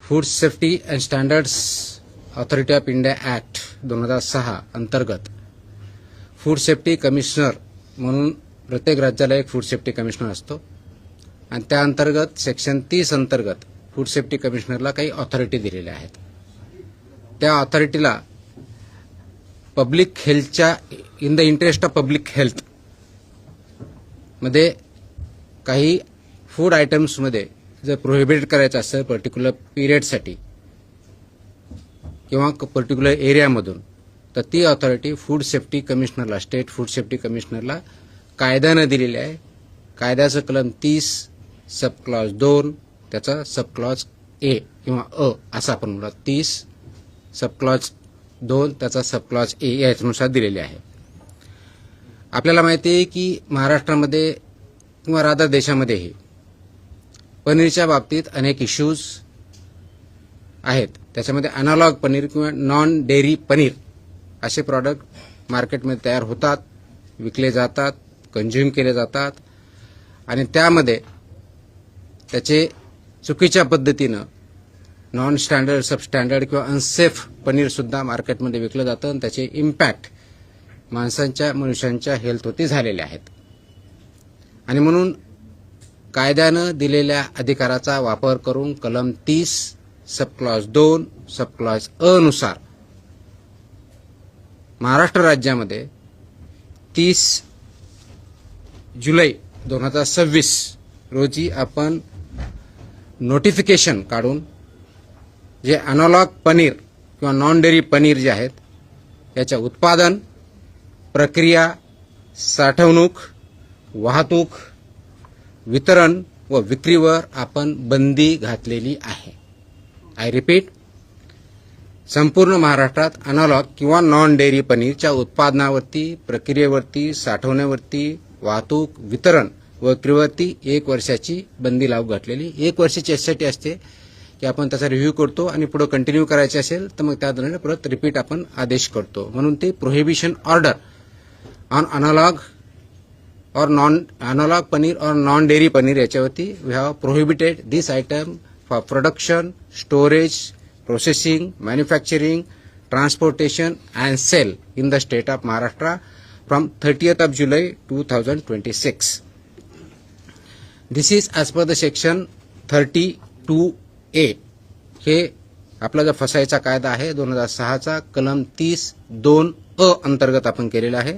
Food safety and standards authority of India act 2006 अंतर्गत food safety commissioner म्हणून प्रत्येक राज्याला एक फूड सेफ्टी कमिशनर असतो आणि त्या अंतर्गत सेक्शन 30 अंतर्गत फूड सेफ्टी कमिशनरला काही ऑथॉरिटी दिलेल्या आहेत. त्या ऑथॉरिटीला पब्लिक हेल्थच्या in the interest of public health मध्ये काही फूड आयटम्समध्ये जर प्रोहिबिट करायचं असेल पर्टिक्युलर पिरियडसाठी किंवा पर्टिक्युलर एरियामधून तर ती ऑथॉरिटी फूड सेफ्टी कमिशनरला स्टेट फूड सेफ्टी कमिशनरला कायद्यानं दिलेली आहे. कायद्याचं कलम 30 सब क्लॉज 2 त्याचा सब क्लॉज ए किंवा अ असं आपण म्हणूया 30 सब क्लॉज 2 त्याचा सब क्लॉज ए याच्यानुसार दिलेली आहे. आपल्याला माहिती आहे की महाराष्ट्रामध्ये किंवा राधा देशामध्येही पनीरच्या बाबतीत अनेक इश्यूज आहेत. त्याच्यामध्ये अनालॉग पनीर किंवा नॉन डेअरी पनीर असे प्रॉडक्ट मार्केटमध्ये तयार होतात, विकले जातात, कंझ्युम केले जातात आणि त्यामध्ये त्याचे चुकीच्या पद्धतीनं नॉन स्टँडर्ड सबस्टँडर्ड किंवा अनसेफ पनीरसुद्धा मार्केटमध्ये विकलं जातं आणि त्याचे इम्पॅक्ट मनुष्यांच्या हेल्थवरती झालेले आहेत. आणि म्हणून कायद्यानं दिलेल्या अधिकाराचा वापर करून कलम 30 सब क्लॉज 2 सब क्लॉज अ नुसार महाराष्ट्र राज्यामध्ये 30 जुलै 2026 रोजी आपण नोटिफिकेशन काढून जे अनालॉग पनीर किंवा नॉन डेअरी पनीर जे आहेत याच्या उत्पादन, प्रक्रिया, साठवणूक, वाहतूक, वितरण व विक्रीवर आपण बंदी घातलेली आहे. आय रिपीट, संपूर्ण महाराष्ट्रात अनालॉग किंवा नॉन डेअरी पनीरच्या उत्पादनावरती, प्रक्रियेवरती, साठवण्यावरती, वाहतूक, वितरण व विक्रीवरती 1 वर्षाची बंदी लागू घातलेली. 1 वर्षाची यासाठी असते की आपण त्याचा रिव्ह्यू करतो आणि पुढे कंटिन्यू करायचे असेल तर मग त्या दरम्यान परत रिपीट आपण आदेश करतो. म्हणून ते प्रोहिबिशन ऑर्डर ऑन अनालॉग और नॉन अनालॉग पनीर और नॉन डेअरी पनीर याच्यावरती we have prohibited this item for production, storage, processing, manufacturing, transportation and sale in the state of Maharashtra from 30th of July 2026. This is as per the section 32A. हे आपला जो फसायचा कायदा आहे 2006चा कलम 30(2)(अ) अंतर्गत आपण केलेला आहे.